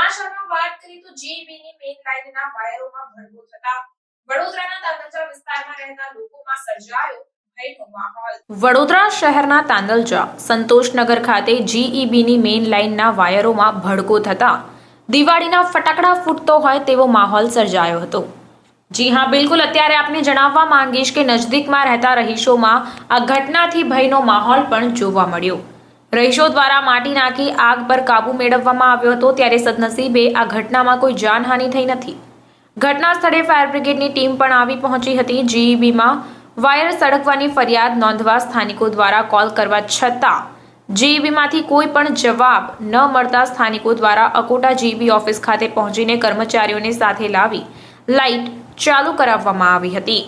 સમાચારમાં વાત કરીએ તો જીબીની મેઇન લાઇનના વાયરોમાં ભડકો થતા વડોદરાના તાંદલજા વિસ્તારમાં રહેતા લોકોમાં સર્જાયો ભયનો માહોલ। વડોદરા શહેરના તાંદલજા સંતોષનગર ખાતે જીઈબીની મેઇન લાઇનના વાયરોમાં ભડકો થતા દિવાળીના ફટાકડા ફૂટતો હોય તેવો માહોલ સર્જાયો હતો। જી હા, બિલકુલ। અત્યારે આપને જણાવવા માંગીશ કે નજદીકમાં રહેતા રહીશોમાં આ ઘટનાથી ભયનો માહોલ પણ જોવા મળ્યો। રહીશો દ્વારા માટી નાખી આગ પર કાબુ મેળવવામાં આવ્યો હતો। ત્યારે સદનસીબે આ ઘટનામાં કોઈ જાનહાનિ થઈ નથી। ઘટના સ્થળે ફાયર બ્રિગેડની ટીમ પણ આવી પહોંચી હતી। જીઈબીમાં વાયર સળગવાની ફરિયાદ નોંધવા સ્થાનિકો દ્વારા કોલ કરવા છતાં જીઈબીમાંથી કોઈ પણ જવાબ ન મળતા સ્થાનિકો દ્વારા અકોટા જીઈબી ઓફિસ ખાતે પહોંચીને કર્મચારીઓને સાથે લાવી લાઇટ ચાલુ કરાવવામાં આવી હતી।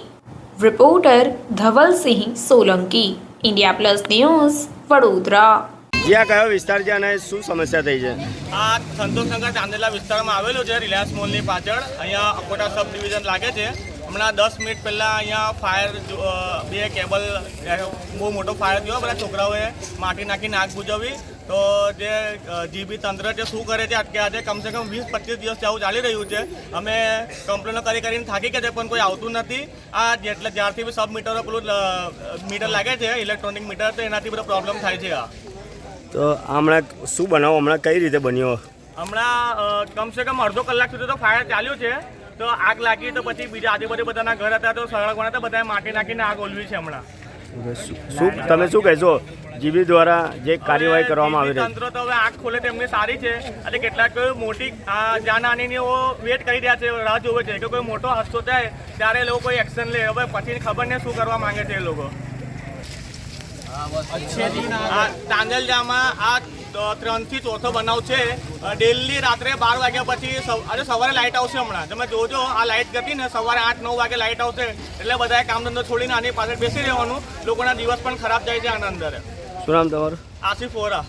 Reporter Dhavalsinh Solanki, India plus news, Vadodara. જ્યાં કયો વિસ્તાર છે અને શું સમસ્યા થઈ છે? આ સંતોષનગર ચાંદેલા વિસ્તારમાં આવેલું છે, રિલાયન્સ મોલની પાછળ। અહીંયા અકોટા સબ ડિવિઝન લાગે છે। હમણાં 10 મિનિટ પહેલાં અહીંયા ફાયર બે કેબલ બહુ મોટો ફાયર થયો। બધા છોકરાઓએ માટી નાખીને આગ બુઝાવી। તો જે જીબી તંત્ર છે શું કરે છે આજે કમસે કમ 20-25 દિવસ આવું ચાલી રહ્યું છે। અમે કમ્પ્લેનો કરીને થાકી ગયા છે પણ કોઈ આવતું નથી। આ એટલે જ્યારથી બી સબ મીટરો પેલું મીટર લાગે છે ઇલેક્ટ્રોનિક મીટર, તો એનાથી બધો પ્રોબ્લેમ થાય છે। તો હમણાં શું બનાવો, હમણાં કઈ રીતે બન્યો? હમણાં કમસે કમ અડધો કલાક સુધી તો ફાયર ચાલ્યું છે। તો આગ લાગી તો પછી બીજા આજુબાજુ બધાના ઘર હતા તો સળગવાના હતા, બધાએ માટી નાખીને આગ ઓલવી છે હમણાં। શું તમે શું કહેશો જીબી દ્વારા જે કાર્યવાહી કરવામાં આવી રહી? તંત્ર તો હવે આગ ખોલે તેમની સારી છે અને કેટલાક મોટી જાનહાનિની વેટ કરી રહ્યા છે, રાહ જોવે છે કે કોઈ મોટો હાદસો થાય ત્યારે એ લોકો કોઈ એક્શન લે। હવે પછી ખબર નહીં શું કરવા માંગે છે એ લોકો। તાંદલજામાં આ 3 થી 4થો બનાવ છે। ડેલી રાત્રે 12 વાગ્યા પછી આજે સવારે લાઇટ આવશે। હમણાં તમે જોજો, આ લાઇટ ગતી ને સવારે 8-9 વાગે લાઇટ આવશે એટલે બધાએ કામ ધંધો છોડીને આની પાછળ બેસી રહેવાનું। લોકોના દિવસ પણ ખરાબ જાય છે આના અંદર। શું નામ તમારું? આસિફ વોરા।